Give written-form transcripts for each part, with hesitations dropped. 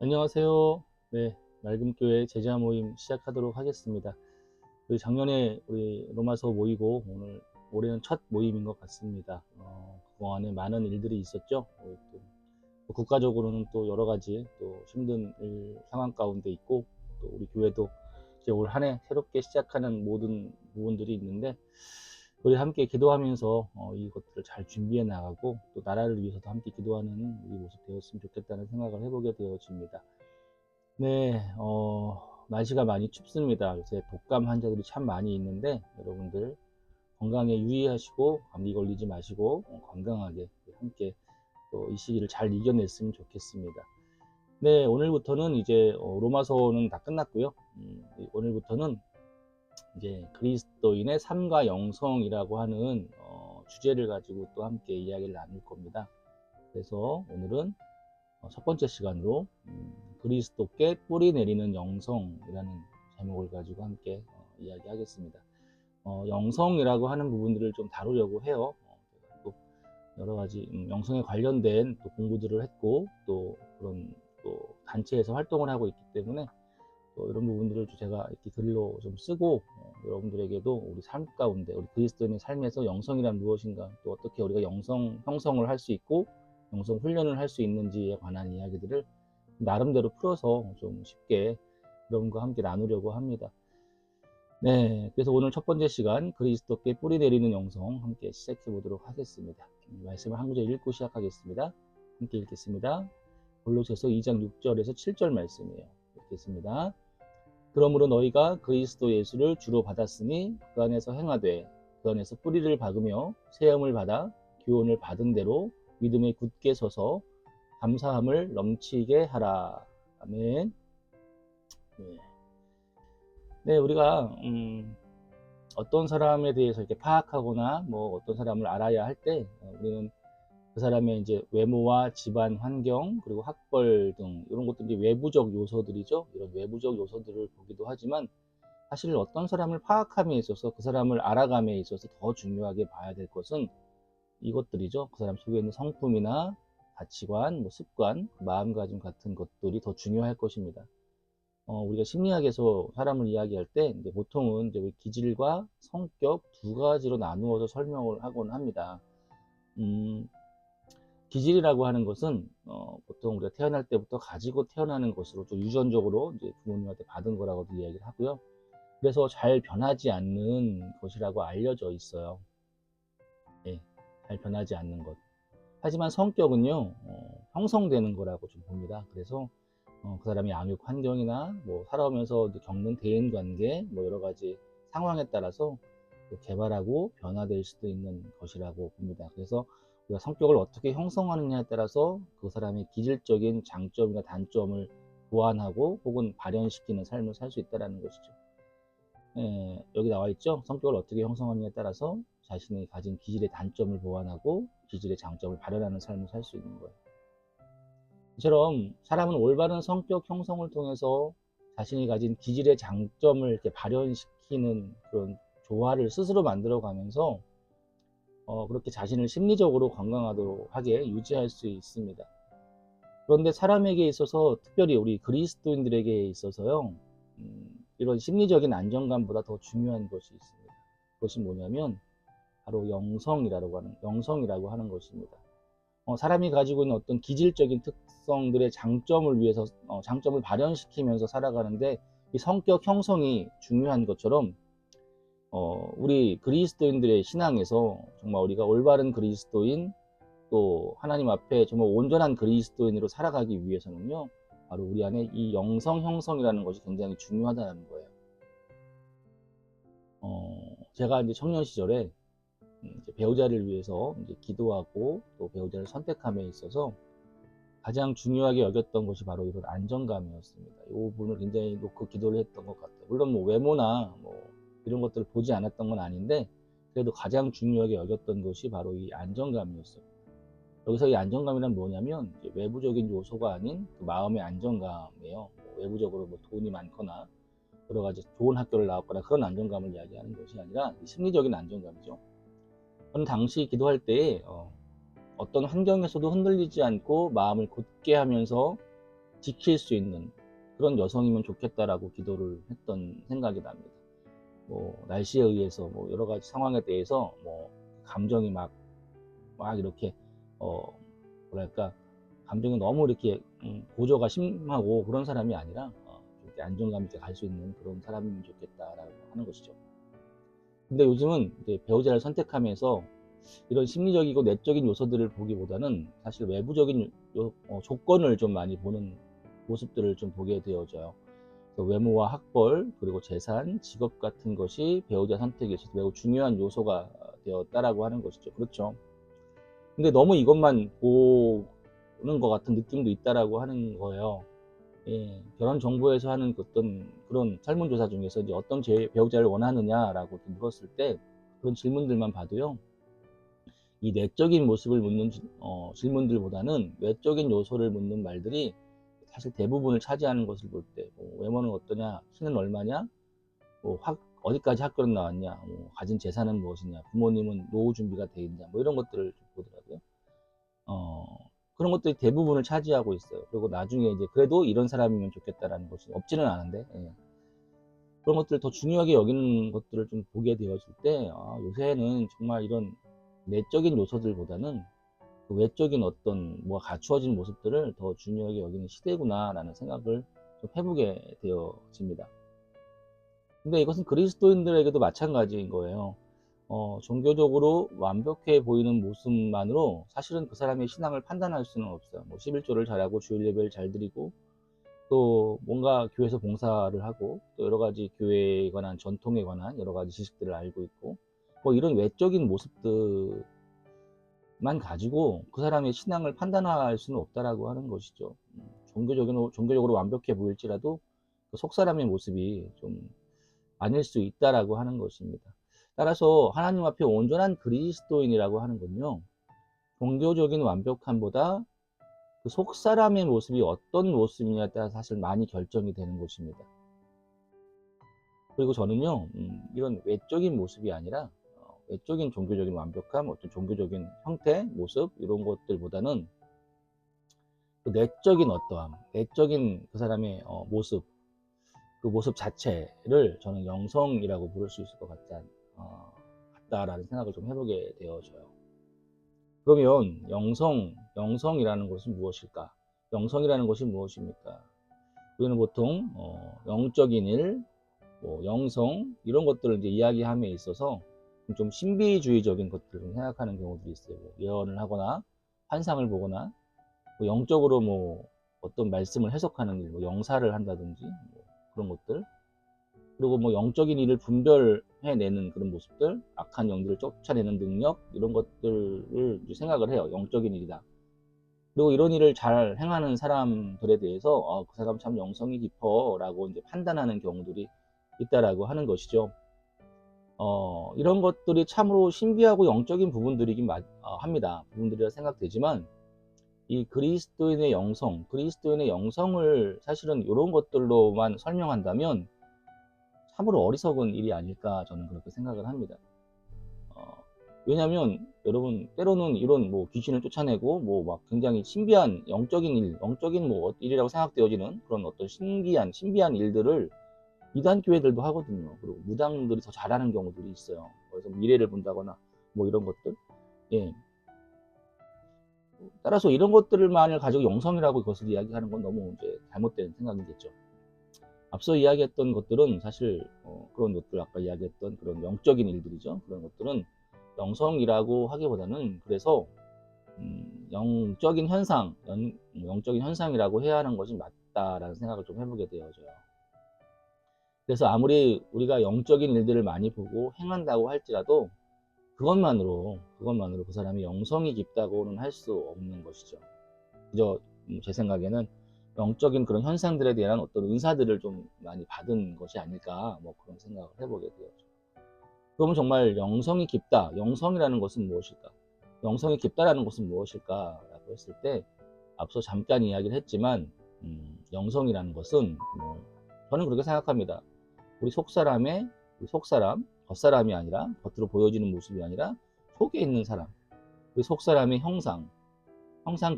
안녕하세요. 네, 맑음교회 제자 모임 시작하도록 하겠습니다. 작년에 우리 로마서 모이고 올해는 첫 모임인 것 같습니다. 그동안에 많은 일들이 있었죠. 또 국가적으로는 또 여러 가지 또 힘든 상황 가운데 있고, 또 우리 교회도 이제 올 한 해 새롭게 시작하는 모든 부분들이 있는데, 우리 함께 기도하면서 이것들을 잘 준비해 나가고, 또 나라를 위해서도 함께 기도하는 우리 모습 되었으면 좋겠다는 생각을 해보게 되어집니다. 네, 날씨가 많이 춥습니다. 요새 독감 환자들이 참 많이 있는데, 여러분들 건강에 유의하시고, 감기 걸리지 마시고, 건강하게 함께 또 이 시기를 잘 이겨냈으면 좋겠습니다. 네, 오늘부터는 이제 로마서는 다 끝났고요. 오늘부터는 이제 그리스도인의 삶과 영성이라고 하는 주제를 가지고 또 함께 이야기를 나눌 겁니다. 그래서 오늘은 첫 번째 시간으로 그리스도께 뿌리 내리는 영성이라는 제목을 가지고 함께 이야기하겠습니다. 영성이라고 하는 부분들을 좀 다루려고 해요. 또 여러 가지 영성에 관련된 또 공부들을 했고, 또 그런 또 단체에서 활동을 하고 있기 때문에 또 이런 부분들을 제가 이렇게 글로 좀 쓰고, 여러분들에게도 우리 삶 가운데 우리 그리스도인의 삶에서 영성이란 무엇인가, 또 어떻게 우리가 영성 형성을 할 수 있고 영성 훈련을 할 수 있는지에 관한 이야기들을 나름대로 풀어서 좀 쉽게 여러분과 함께 나누려고 합니다. 네, 그래서 오늘 첫 번째 시간 그리스도께 뿌리 내리는 영성 함께 시작해 보도록 하겠습니다. 말씀을 한 구절 읽고 시작하겠습니다. 함께 읽겠습니다. 골로새서 2장 6절에서 7절 말씀이에요. 읽겠습니다. 그러므로 너희가 그리스도 예수를 주로 받았으니 그 안에서 행하되 그 안에서 뿌리를 박으며 세움을 받아 교훈을 받은 대로 믿음에 굳게 서서 감사함을 넘치게 하라. 아멘. 네, 우리가 어떤 사람에 대해서 이렇게 파악하거나 뭐 어떤 사람을 알아야 할 때 우리는 그 사람의 이제 외모와 집안 환경 그리고 학벌 등 이런 것들이 외부적 요소들이죠. 이런 외부적 요소들을 보기도 하지만 사실 어떤 사람을 파악함에 있어서 그 사람을 알아감에 있어서 더 중요하게 봐야 될 것은 이것들이죠. 그 사람 속에 있는 성품이나 가치관, 뭐 습관, 마음가짐 같은 것들이 더 중요할 것입니다. 우리가 심리학에서 사람을 이야기할 때 이제 보통은 이제 기질과 성격 두 가지로 나누어서 설명을 하곤 합니다. 기질이라고 하는 것은 보통 우리가 태어날 때부터 가지고 태어나는 것으로 좀 유전적으로 이제 부모님한테 받은 거라고도 이야기를 하고요. 그래서 잘 변하지 않는 것이라고 알려져 있어요. 예, 잘 변하지 않는 것. 하지만 성격은요, 형성되는 거라고 좀 봅니다. 그래서 그 사람의 양육 환경이나 뭐 살아오면서 겪는 대인 관계, 뭐 여러 가지 상황에 따라서 개발하고 변화될 수도 있는 것이라고 봅니다. 그래서 우리가 성격을 어떻게 형성하느냐에 따라서 그 사람의 기질적인 장점이나 단점을 보완하고 혹은 발현시키는 삶을 살 수 있다는 것이죠. 여기 나와 있죠. 성격을 어떻게 형성하느냐에 따라서 자신이 가진 기질의 단점을 보완하고 기질의 장점을 발현하는 삶을 살 수 있는 거예요. 이처럼 사람은 올바른 성격 형성을 통해서 자신이 가진 기질의 장점을 이렇게 발현시키는 그런 조화를 스스로 만들어가면서 그렇게 자신을 심리적으로 건강하도록 하게 유지할 수 있습니다. 그런데 사람에게 있어서 특별히 우리 그리스도인들에게 있어서요, 이런 심리적인 안정감보다 더 중요한 것이 있습니다. 그것이 뭐냐면 바로 영성이라고 하는 것입니다. 사람이 가지고 있는 어떤 기질적인 특성들의 장점을 위해서 장점을 발현시키면서 살아가는데 이 성격 형성이 중요한 것처럼 우리 그리스도인들의 신앙에서 정말 우리가 올바른 그리스도인 또 하나님 앞에 정말 온전한 그리스도인으로 살아가기 위해서는요, 바로 우리 안에 이 영성 형성이라는 것이 굉장히 중요하다는 거예요. 제가 이제 청년 시절에 이제 배우자를 위해서 이제 기도하고 또 배우자를 선택함에 있어서 가장 중요하게 여겼던 것이 바로 이런 안정감이었습니다. 이 부분을 굉장히 놓고 기도를 했던 것 같아요. 물론 뭐 외모나 뭐 이런 것들을 보지 않았던 건 아닌데 그래도 가장 중요하게 여겼던 것이 바로 이 안정감이었어요. 여기서 이 안정감이란 뭐냐면 이제 외부적인 요소가 아닌 그 마음의 안정감이에요. 뭐 외부적으로 뭐 돈이 많거나 여러 가지 좋은 학교를 나왔거나 그런 안정감을 이야기하는 것이 아니라 심리적인 안정감이죠. 저는 당시 기도할 때 어떤 환경에서도 흔들리지 않고 마음을 굳게 하면서 지킬 수 있는 그런 여성이면 좋겠다라고 기도를 했던 생각이 납니다. 뭐 날씨에 의해서 뭐 여러 가지 상황에 대해서 뭐 감정이 막 이렇게 뭐랄까 감정이 너무 이렇게 고조가 심하고 그런 사람이 아니라 이렇게 안정감 있게 갈 수 있는 그런 사람이면 좋겠다라고 하는 것이죠. 근데 요즘은 이제 배우자를 선택하면서 이런 심리적이고 내적인 요소들을 보기보다는 사실 외부적인 조건을 좀 많이 보는 모습들을 좀 보게 되어져요. 외모와 학벌, 그리고 재산, 직업 같은 것이 배우자 선택에 있어서 매우 중요한 요소가 되었다라고 하는 것이죠. 그렇죠. 근데 너무 이것만 보는 것 같은 느낌도 있다라고 하는 거예요. 예, 결혼 정보에서 하는 어떤 그런 설문조사 중에서 이제 어떤 배우자를 원하느냐라고 물었을 때 그런 질문들만 봐도요. 이 내적인 모습을 묻는 질문들보다는 외적인 요소를 묻는 말들이 사실 대부분을 차지하는 것을 볼 때, 외모는 어떠냐, 키는 얼마냐, 어디까지 학교를 나왔냐, 가진 재산은 무엇이냐, 부모님은 노후 준비가 돼 있냐, 뭐 이런 것들을 좀 보더라고요. 그런 것들이 대부분을 차지하고 있어요. 그리고 나중에 이제 그래도 이런 사람이면 좋겠다라는 것이 없지는 않은데, 예. 그런 것들을 더 중요하게 여기는 것들을 좀 보게 되어질 때, 요새는 정말 이런 내적인 요소들보다는 그 외적인 어떤 뭐가 갖추어진 모습들을 더 중요하게 여기는 시대구나라는 생각을 좀 해보게 되어집니다. 근데 이것은 그리스도인들에게도 마찬가지인 거예요. 종교적으로 완벽해 보이는 모습만으로 사실은 그 사람의 신앙을 판단할 수는 없어요. 뭐 11조를 잘하고 주일 예배를 잘 드리고 또 뭔가 교회에서 봉사를 하고 또 여러 가지 교회에 관한 전통에 관한 여러 가지 지식들을 알고 있고 뭐 이런 외적인 모습들만 가지고 그 사람의 신앙을 판단할 수는 없다라고 하는 것이죠. 종교적으로 완벽해 보일지라도 그 속 사람의 모습이 좀 아닐 수 있다라고 하는 것입니다. 따라서 하나님 앞에 온전한 그리스도인이라고 하는 건요, 종교적인 완벽함보다 그 속 사람의 모습이 어떤 모습이냐에 따라 사실 많이 결정이 되는 것입니다. 그리고 저는요, 이런 외적인 모습이 아니라 외적인 종교적인 완벽함, 어떤 종교적인 형태, 모습 이런 것들보다는 그 내적인 어떠함, 내적인 그 사람의 모습, 그 모습 자체를 저는 영성이라고 부를 수 있을 것 같다라는 생각을 좀 해보게 되어져요. 그러면 영성이라는 것은 무엇일까? 영성이라는 것이 무엇입니까? 우리는 보통 영적인 일, 뭐 영성 이런 것들을 이제 이야기함에 있어서 좀 신비주의적인 것들을 좀 생각하는 경우들이 있어요. 뭐 예언을 하거나 환상을 보거나 뭐 영적으로 뭐 어떤 말씀을 해석하는 일, 뭐 영사를 한다든지 뭐 그런 것들. 그리고 뭐 영적인 일을 분별해내는 그런 모습들, 악한 영들을 쫓아내는 능력 이런 것들을 생각을 해요. 영적인 일이다. 그리고 이런 일을 잘 행하는 사람들에 대해서 그 사람 참 영성이 깊어라고 이제 판단하는 경우들이 있다라고 하는 것이죠. 이런 것들이 참으로 신비하고 영적인 부분들이긴 합니다. 부분들이라 생각되지만 이 그리스도인의 영성을 사실은 이런 것들로만 설명한다면 참으로 어리석은 일이 아닐까 저는 그렇게 생각을 합니다. 왜냐하면 여러분 때로는 이런 뭐 귀신을 쫓아내고 뭐 막 굉장히 신비한 영적인 뭐 일이라고 생각되어지는 그런 어떤 신비한 일들을 이단 교회들도 하거든요. 그리고 무당들이 더 잘하는 경우들이 있어요. 그래서 미래를 본다거나 뭐 이런 것들. 예. 따라서 이런 것들만을 가지고 영성이라고 그것을 이야기하는 건 너무 이제 잘못된 생각이겠죠. 앞서 이야기했던 것들은 사실 그런 것들 아까 이야기했던 그런 영적인 일들이죠. 그런 것들은 영성이라고 하기보다는 그래서 영적인 현상이라고 해야 하는 것이 맞다라는 생각을 좀 해보게 되어져요. 그래서 아무리 우리가 영적인 일들을 많이 보고 행한다고 할지라도 그것만으로 그 사람이 영성이 깊다고는 할 수 없는 것이죠. 그저 제 생각에는 영적인 그런 현상들에 대한 어떤 은사들을 좀 많이 받은 것이 아닐까 뭐 그런 생각을 해보게 되었죠. 그러면 정말 영성이 깊다. 영성이라는 것은 무엇일까? 영성이 깊다라는 것은 무엇일까라고 했을 때 앞서 잠깐 이야기를 했지만 영성이라는 것은 저는 그렇게 생각합니다. 우리 속사람, 겉사람이 아니라 겉으로 보여지는 모습이 아니라 속에 있는 사람, 우리 속사람의 형상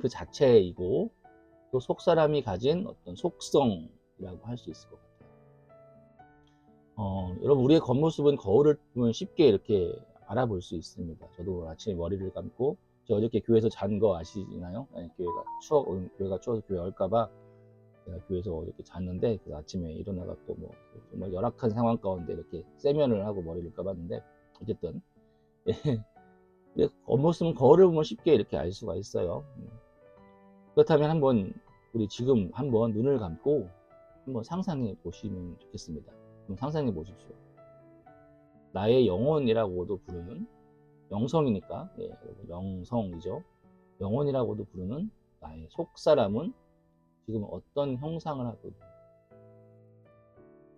그 자체이고 또 속사람이 가진 어떤 속성이라고 할 수 있을 것 같아요. 여러분, 우리의 겉모습은 거울을 보면 쉽게 이렇게 알아볼 수 있습니다. 저도 아침에 머리를 감고, 저 어저께 교회에서 잔 거 아시나요? 네, 교회가 추워서 교회 올까봐 제가 교회에서 어저께 잤는데, 그 아침에 일어나갖고 뭐 정말 열악한 상황 가운데 이렇게 세면을 하고 머리를 감았는데, 어쨌든 근데 겉모습은 거울을 보면 쉽게 이렇게 알 수가 있어요. 그렇다면 한번 우리 지금 한번 눈을 감고 한번 상상해 보시면 좋겠습니다. 그럼 상상해 보십시오. 나의 영혼이라고도 부르는, 영성이니까, 예, 여러분, 영성이죠. 영혼이라고도 부르는 나의 속사람은 지금 어떤 형상을 하고 있는가?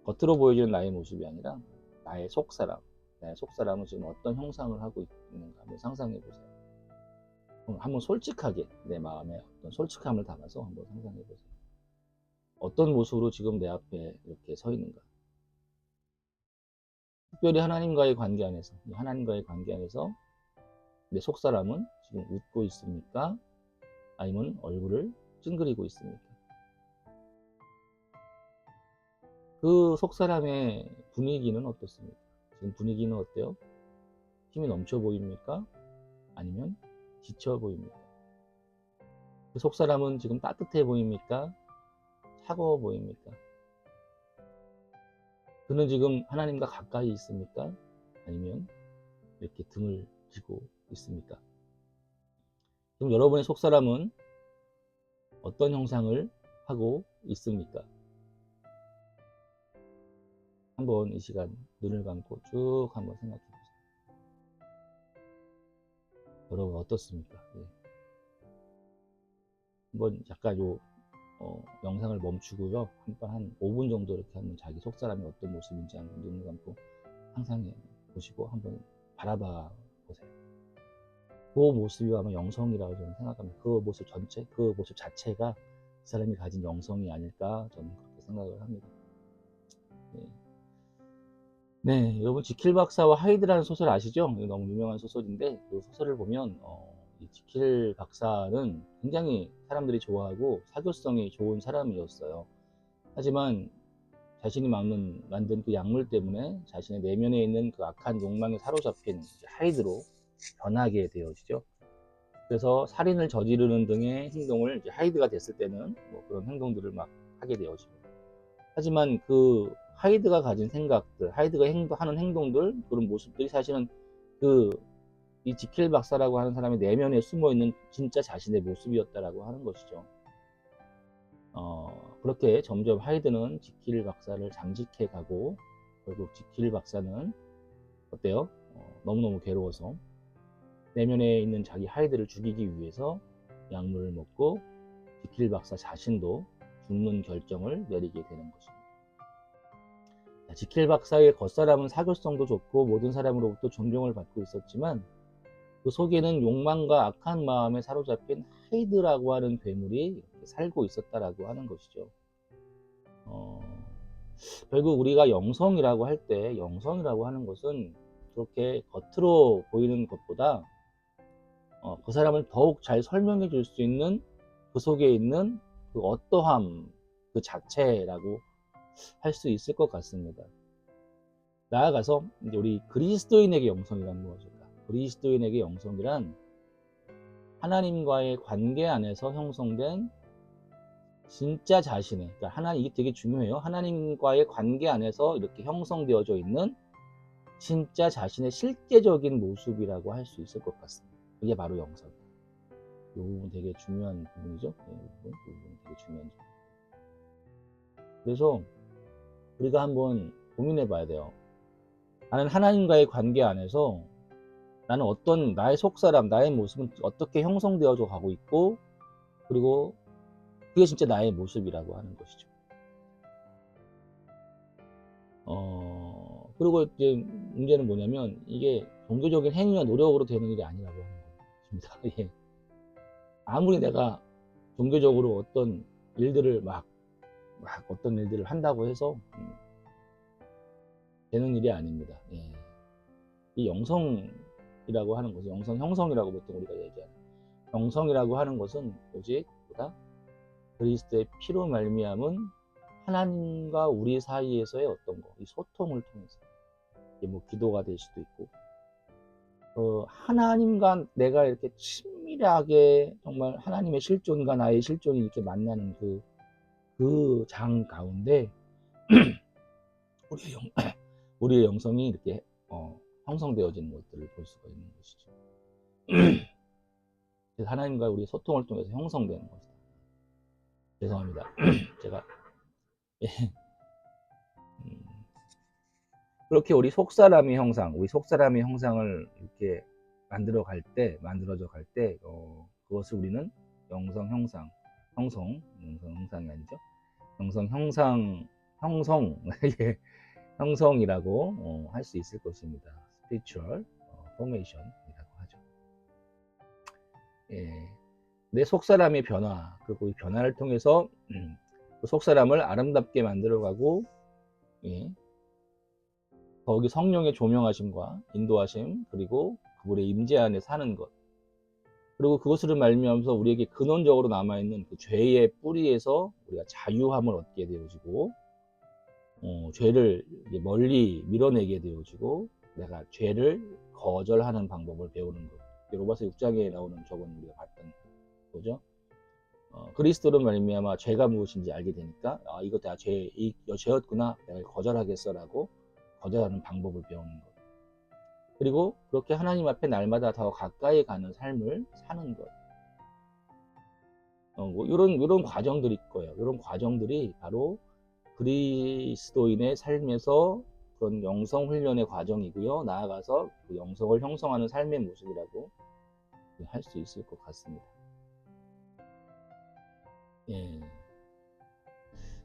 겉으로 보여지는 나의 모습이 아니라 나의 속사람은 지금 어떤 형상을 하고 있는가 한번 상상해 보세요. 한번 솔직하게 내 마음에 어떤 솔직함을 담아서 한번 상상해 보세요. 어떤 모습으로 지금 내 앞에 이렇게 서 있는가? 특별히 하나님과의 관계 안에서 내 속사람은 지금 웃고 있습니까? 아니면 얼굴을 찡그리고 있습니까? 그 속사람의 분위기는 어떻습니까? 지금 분위기는 어때요? 힘이 넘쳐 보입니까? 아니면 지쳐 보입니까? 그 속사람은 지금 따뜻해 보입니까? 차가워 보입니까? 그는 지금 하나님과 가까이 있습니까? 아니면 이렇게 등을 쥐고 있습니까? 그럼 여러분의 속사람은 어떤 형상을 하고 있습니까? 한번 이 시간 눈을 감고 쭉 한번 생각해 보세요. 여러분 어떻습니까? 예. 한번 잠깐 영상을 멈추고요. 한 5분 정도 이렇게 한번 자기 속사람이 어떤 모습인지 한번 눈을 감고 상상해 보시고 한번 바라봐 보세요. 그 모습이 아마 영성이라고 저는 생각합니다. 그 모습 전체, 그 모습 자체가 그 사람이 가진 영성이 아닐까 저는 그렇게 생각을 합니다. 네. 네, 여러분 지킬 박사와 하이드라는 소설 아시죠? 너무 유명한 소설인데 그 소설을 보면 이 지킬 박사는 굉장히 사람들이 좋아하고 사교성이 좋은 사람이었어요. 하지만 자신이 만든 그 약물 때문에 자신의 내면에 있는 그 악한 욕망에 사로잡힌 하이드로 변하게 되어지죠. 그래서 살인을 저지르는 등의 행동을 하이드가 됐을 때는 뭐 그런 행동들을 막 하게 되어집니다. 하지만 그 하이드가 가진 생각들, 하이드가 하는 행동들, 그런 모습들이 사실은 이 지킬 박사라고 하는 사람의 내면에 숨어 있는 진짜 자신의 모습이었다라고 하는 것이죠. 그렇게 점점 하이드는 지킬 박사를 장직해 가고 결국 지킬 박사는 어때요? 너무너무 괴로워서 내면에 있는 자기 하이드를 죽이기 위해서 약물을 먹고 지킬 박사 자신도 죽는 결정을 내리게 되는 것입니다. 지킬 박사의 겉사람은 사교성도 좋고 모든 사람으로부터 존경을 받고 있었지만 그 속에는 욕망과 악한 마음에 사로잡힌 하이드라고 하는 괴물이 이렇게 살고 있었다라고 하는 것이죠. 결국 우리가 영성이라고 할 때 영성이라고 하는 것은 그렇게 겉으로 보이는 것보다 그 사람을 더욱 잘 설명해 줄 수 있는 그 속에 있는 그 어떠함 그 자체라고 할 수 있을 것 같습니다. 나아가서 이제 우리 그리스도인에게 영성이란 무엇일까? 그리스도인에게 영성이란 하나님과의 관계 안에서 형성된 진짜 자신의, 그러니까 이게 되게 중요해요. 하나님과의 관계 안에서 이렇게 형성되어져 있는 진짜 자신의 실제적인 모습이라고 할 수 있을 것 같습니다. 그게 바로 영성이에요. 이 부분 되게 중요한 부분이죠. 이 부분 되게 중요한 부분. 그래서 우리가 한번 고민해 봐야 돼요. 나는 하나님과의 관계 안에서 나는 나의 속사람, 나의 모습은 어떻게 형성되어져 가고 있고, 그리고 그게 진짜 나의 모습이라고 하는 것이죠. 그리고 이제 문제는 뭐냐면 이게 종교적인 행위와 노력으로 되는 일이 아니라고 하는 것입니다. 예. 아무리 내가 종교적으로 어떤 일들을 어떤 일들을 한다고 해서 되는 일이 아닙니다. 예. 이 영성이라고 하는 것은 영성 형성이라고 보통 우리가 얘기하는 영성이라고 하는 것은 오직 뭐다? 그리스도의 피로 말미암은 하나님과 우리 사이에서의 어떤 거, 이 소통을 통해서 이게 뭐 기도가 될 수도 있고, 하나님과 내가 이렇게 친밀하게 정말 하나님의 실존과 나의 실존이 이렇게 만나는 그 장 가운데 우리의, 우리의 영성이 이렇게 형성되어지는 것들을 볼 수가 있는 것이죠. 그래서 하나님과 우리의 소통을 통해서 형성되는 것이다. 죄송합니다. 제가 그렇게 우리 속사람의 형상, 우리 속사람의 형상을 이렇게 만들어져 갈 때, 그것을 우리는 영성 형상, 영성 형상이 아니죠. 영성 형성, 예, 형성이라고 할 수 있을 것입니다. spiritual formation이라고 하죠. 예, 내 속사람의 변화, 그리고 이 변화를 통해서 그 속사람을 아름답게 만들어가고, 예, 거기 성령의 조명하심과 인도하심, 그리고 그분의 임재 안에 사는 것, 그리고 그것으로 말미암아서 우리에게 근원적으로 남아있는 그 죄의 뿌리에서 우리가 자유함을 얻게 되어지고, 죄를 멀리 밀어내게 되어지고, 내가 죄를 거절하는 방법을 배우는 것. 로마서 6장에 나오는 저번 우리가 봤던 거죠. 그리스도로 말미암아 죄가 무엇인지 알게 되니까, 이거 다 죄였구나, 내가 거절하겠어라고 거절하는 방법을 배우는 것. 그리고 그렇게 하나님 앞에 날마다 더 가까이 가는 삶을 사는 것. 뭐 이런 과정들이 있고요. 이런 과정들이 바로 그리스도인의 삶에서 그런 영성 훈련의 과정이고요. 나아가서 그 영성을 형성하는 삶의 모습이라고 할 수 있을 것 같습니다. 예.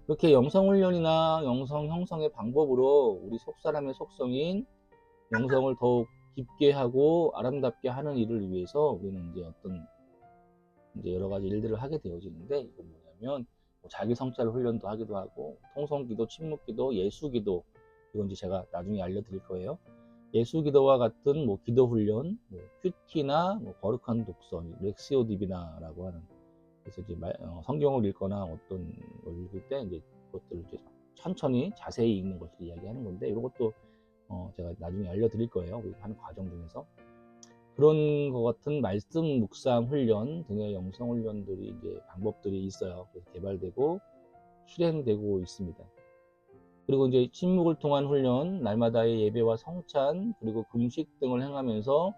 그렇게 영성 훈련이나 영성 형성의 방법으로 우리 속사람의 속성인 영성을 더욱 깊게 하고 아름답게 하는 일을 위해서 우리는 이제 여러 가지 일들을 하게 되어지는데, 이건 뭐냐면 자기 성찰 훈련도 하기도 하고, 통성기도, 침묵기도, 예수기도, 이건 이제 제가 나중에 알려드릴 거예요. 예수기도와 같은 뭐 기도 훈련, 뭐 큐티나 뭐 거룩한 독서, 렉시오 디비나라고 하는, 그래서 이제 성경을 읽거나 어떤 걸 읽을 때 이제 그것들을 이제 천천히 자세히 읽는 것을 이야기하는 건데, 이런 것도 제가 나중에 알려드릴 거예요. 우리 하는 과정 중에서. 그런 것 같은 말씀 묵상 훈련 등의 영성 훈련들이 이제 방법들이 있어요. 그래서 개발되고 실행되고 있습니다. 그리고 이제 침묵을 통한 훈련, 날마다의 예배와 성찬, 그리고 금식 등을 행하면서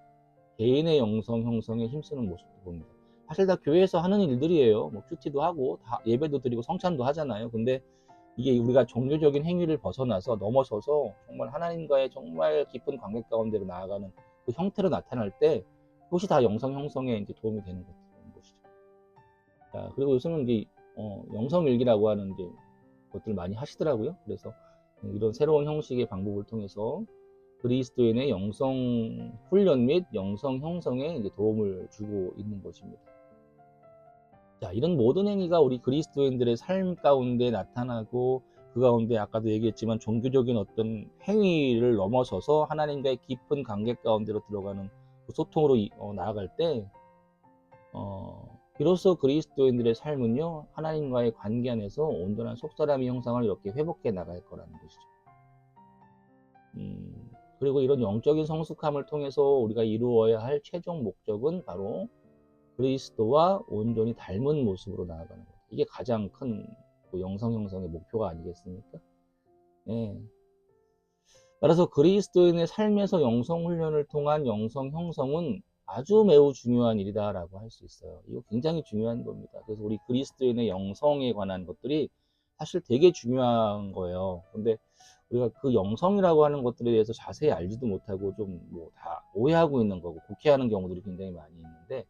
개인의 영성 형성에 힘쓰는 모습도 봅니다. 사실 다 교회에서 하는 일들이에요. 뭐 큐티도 하고 다 예배도 드리고 성찬도 하잖아요. 근데 이게 우리가 종교적인 행위를 넘어서서 정말 하나님과의 정말 깊은 관계 가운데로 나아가는 그 형태로 나타날 때, 그것이 다 영성 형성에 이제 도움이 되는 것이죠. 자, 그리고 요즘은 이제 영성일기라고 하는 이제 것들을 많이 하시더라고요. 그래서 이런 새로운 형식의 방법을 통해서 그리스도인의 영성 훈련 및 영성 형성에 이제 도움을 주고 있는 것입니다. 자, 이런 모든 행위가 우리 그리스도인들의 삶 가운데 나타나고, 그 가운데 아까도 얘기했지만 종교적인 어떤 행위를 넘어서서 하나님과의 깊은 관계 가운데로 들어가는 그 소통으로 나아갈 때, 비로소 그리스도인들의 삶은요, 하나님과의 관계 안에서 온전한 속사람의 형상을 이렇게 회복해 나갈 거라는 것이죠. 그리고 이런 영적인 성숙함을 통해서 우리가 이루어야 할 최종 목적은 바로 그리스도와 온전히 닮은 모습으로 나아가는 것. 이게 가장 큰 영성 형성의 목표가 아니겠습니까? 예. 따라서 그리스도인의 삶에서 영성 훈련을 통한 영성 형성은 아주 매우 중요한 일이다라고 할 수 있어요. 이거 굉장히 중요한 겁니다. 그래서 우리 그리스도인의 영성에 관한 것들이 사실 되게 중요한 거예요. 근데 우리가 그 영성이라고 하는 것들에 대해서 자세히 알지도 못하고 좀 뭐 다 오해하고 있는 거고 곡해하는 경우들이 굉장히 많이 있는데,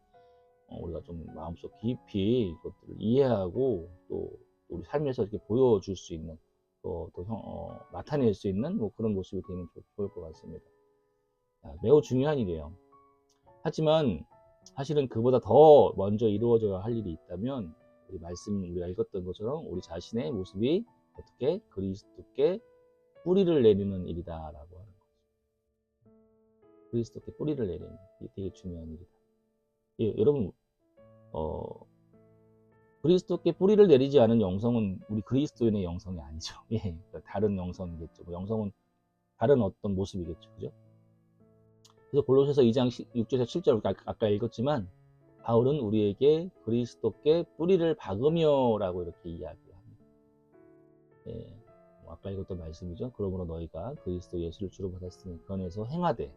우리가 좀 마음속 깊이 그것들을 이해하고 또 우리 삶에서 이렇게 보여줄 수 있는, 또 나타낼 수 있는 뭐 그런 모습이 되면 좋을 것 같습니다. 매우 중요한 일이에요. 하지만 사실은 그보다 더 먼저 이루어져야 할 일이 있다면, 우리가 읽었던 것처럼 우리 자신의 모습이 어떻게 그리스도께 뿌리를 내리는 일이다라고 하는 거죠. 그리스도께 뿌리를 내리는, 이게 되게 중요한 일이다. 예, 여러분 그리스도께 뿌리를 내리지 않은 영성은 우리 그리스도인의 영성이 아니죠. 예, 다른 영성이겠죠. 영성은 다른 어떤 모습이겠죠. 그죠? 그래서 골로새서 2장 6절에서 7절 아까 읽었지만 바울은 우리에게 그리스도께 뿌리를 박으며라고 이렇게 이야기를 합니다. 예, 아까 읽었던 말씀이죠. 그러므로 너희가 그리스도 예수를 주로 받았으니 그 안에서 행하되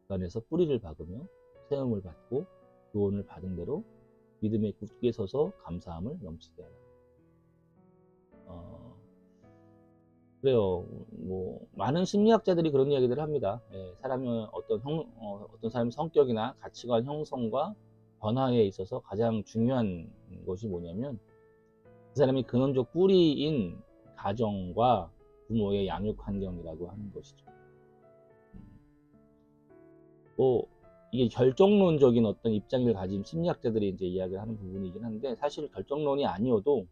그 안에서 뿌리를 박으며 세움을 받고 구원을 받은 대로 믿음의 굳게 서서 감사함을 넘치게 하라. 그래요. 뭐 많은 심리학자들이 그런 이야기들을 합니다. 예, 사람의 어떤 사람의 성격이나 가치관 형성과 변화에 있어서 가장 중요한 것이 뭐냐면 그 사람이 근원적 뿌리인 가정과 부모의 양육 환경이라고 하는 것이죠. 뭐 이게 결정론적인 어떤 입장을 가진 심리학자들이 이제 이야기를 하는 부분이긴 한데 사실 결정론이 아니어도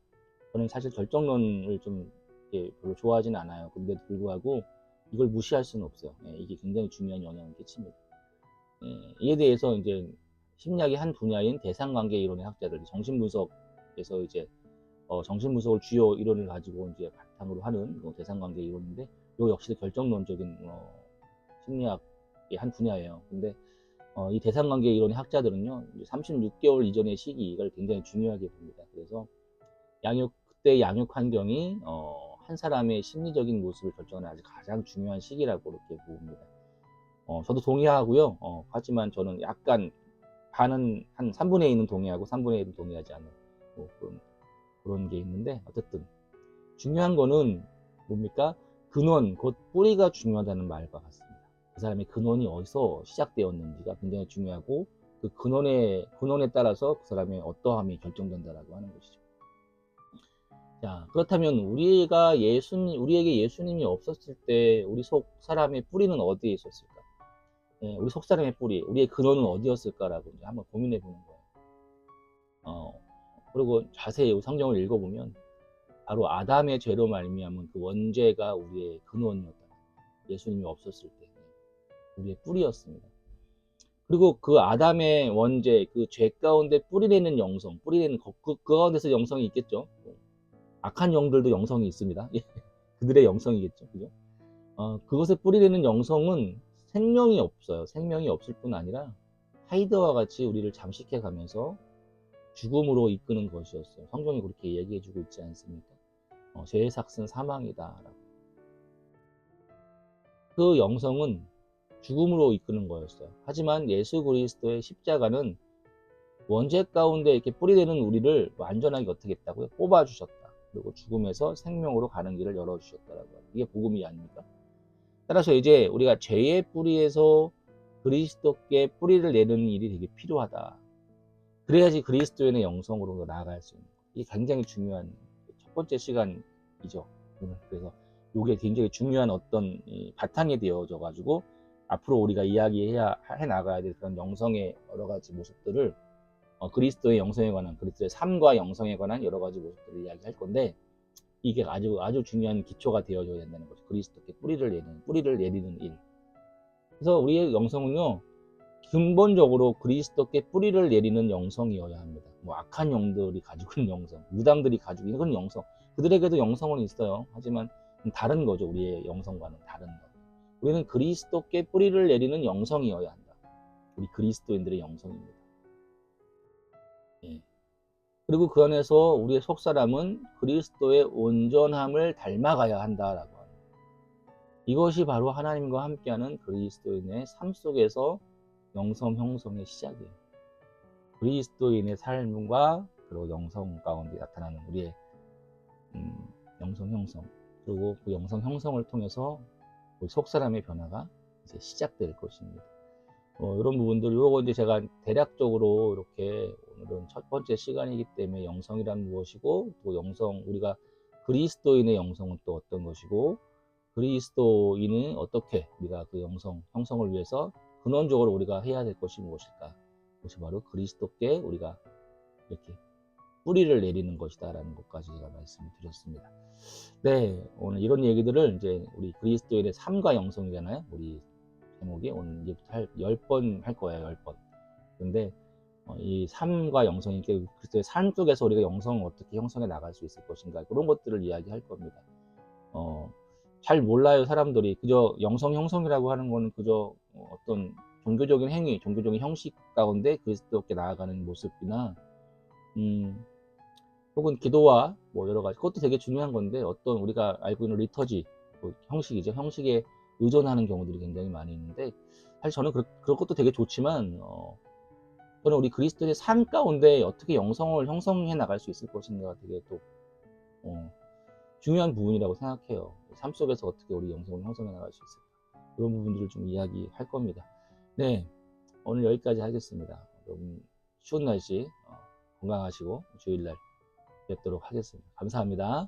저는 사실 결정론을 좀 별로 좋아하진 않아요. 근데도 불구하고 이걸 무시할 수는 없어요. 예, 이게 굉장히 중요한 영향을 끼칩니다. 예, 이에 대해서 이제 심리학의 한 분야인 대상관계 이론의 학자들, 정신분석에서 이제 정신분석을 주요 이론을 가지고 이제 바탕으로 하는 대상관계 이론인데, 이거 역시 결정론적인 심리학의 한 분야예요. 근데 이 대상관계 이론의 학자들은요, 36개월 이전의 시기를 굉장히 중요하게 봅니다. 그래서 그때 양육 환경이 한 사람의 심리적인 모습을 결정하는 아주 가장 중요한 시기라고 이렇게 봅니다. 저도 동의하고요. 하지만 저는 약간 반은 한 3분의 1은 동의하고 3분의 1은 동의하지 않는 뭐 그런 게 있는데, 어쨌든 중요한 거는 뭡니까? 근원, 곧 뿌리가 중요하다는 말과 같습니다. 그 사람의 근원이 어디서 시작되었는지가 굉장히 중요하고, 그 근원에 따라서 그 사람의 어떠함이 결정된다라고 하는 것이죠. 자, 그렇다면 우리에게 예수님이 없었을 때 우리 속 사람의 뿌리는 어디에 있었을까? 예, 우리 속 사람의 뿌리, 우리의 근원은 어디였을까라고 이제 한번 고민해 보는 거예요. 그리고 자세히 성경을 읽어보면 바로 아담의 죄로 말미암은 그 원죄가 우리의 근원이었다. 예수님이 없었을 때 우리의 뿌리였습니다. 그리고 그 아담의 원죄, 그 죄 가운데 뿌리내는 영성, 뿌리내는 그 가운데서 영성이 있겠죠. 악한 영들도 영성이 있습니다. 그들의 영성이겠죠. 그죠? 그것에 뿌리내는 영성은 생명이 없어요. 생명이 없을 뿐 아니라 하이드와 같이 우리를 잠식해 가면서 죽음으로 이끄는 것이었어요. 성경이 그렇게 얘기해주고 있지 않습니까? 죄의 삭은 사망이다라고. 그 영성은 죽음으로 이끄는 거였어요. 하지만 예수 그리스도의 십자가는 원죄 가운데 이렇게 뿌리내는 우리를 완전하게 어떻게 했다고요? 뽑아주셨다. 그리고 죽음에서 생명으로 가는 길을 열어주셨다라고. 이게 복음이 아닙니까? 따라서 이제 우리가 죄의 뿌리에서 그리스도께 뿌리를 내는 일이 되게 필요하다. 그래야지 그리스도인의 영성으로 나아갈 수 있는 거예요. 이게 굉장히 중요한 첫 번째 시간이죠. 그래서 이게 굉장히 중요한 어떤 바탕이 되어져 가지고 앞으로 우리가 해 나가야 될 그런 영성의 여러 가지 모습들을 그리스도의 영성에 관한, 그리스도의 삶과 영성에 관한 여러 가지 모습들을 이야기할 건데, 이게 아주 중요한 기초가 되어져야 된다는 거죠. 그리스도께 뿌리를 내리는 일. 그래서 우리의 영성은요, 근본적으로 그리스도께 뿌리를 내리는 영성이어야 합니다. 뭐 악한 영들이 가지고 있는 영성, 무당들이 가지고 있는 그런 영성, 그들에게도 영성은 있어요. 하지만 다른 거죠. 우리의 영성과는 다른 것. 우리는 그리스도께 뿌리를 내리는 영성이어야 한다. 우리 그리스도인들의 영성입니다. 예. 그리고 그 안에서 우리의 속사람은 그리스도의 온전함을 닮아가야 한다라고 합니다. 이것이 바로 하나님과 함께하는 그리스도인의 삶 속에서 영성 형성의 시작이에요. 그리스도인의 삶과 그리고 영성 가운데 나타나는 우리의 영성 형성, 그리고 그 영성 형성을 통해서 우리 속사람의 변화가 이제 시작될 것입니다. 이런 부분들, 요거 이제 제가 대략적으로 이렇게, 오늘은 첫 번째 시간이기 때문에 영성이란 무엇이고, 또 우리가 그리스도인의 영성은 또 어떤 것이고, 그리스도인은 어떻게 우리가 그 영성 형성을 위해서 근원적으로 우리가 해야 될 것이 무엇일까? 그것이 바로 그리스도께 우리가 이렇게 뿌리를 내리는 것이다라는 것까지 제가 말씀을 드렸습니다. 네, 오늘 이런 얘기들을 이제 우리 그리스도인의 삶과 영성이잖아요. 우리 제목이 오늘 이제부터 10번 할 거예요. 10번. 근데 이 삶과 영성이 그리스도의 삶 속에서 우리가 영성을 어떻게 형성해 나갈 수 있을 것인가, 그런 것들을 이야기할 겁니다. 잘 몰라요, 사람들이. 그저 영성 형성이라고 하는 거는 그저 어떤 종교적인 행위, 종교적인 형식 가운데 그리스도께 나아가는 모습이나, 혹은 기도와 뭐 여러 가지, 그것도 되게 중요한 건데, 어떤 우리가 알고 있는 리터지, 뭐 형식이죠. 형식에 의존하는 경우들이 굉장히 많이 있는데, 사실 저는 그런 것도 되게 좋지만, 저는 우리 그리스도의 삶 가운데 어떻게 영성을 형성해 나갈 수 있을 것인가가 되게 또 중요한 부분이라고 생각해요. 삶 속에서 어떻게 우리 영성을 형성해 나갈 수 있을까, 그런 부분들을 좀 이야기할 겁니다. 네, 오늘 여기까지 하겠습니다. 여러분 추운 날씨 건강하시고 주일날 뵙도록 하겠습니다. 감사합니다.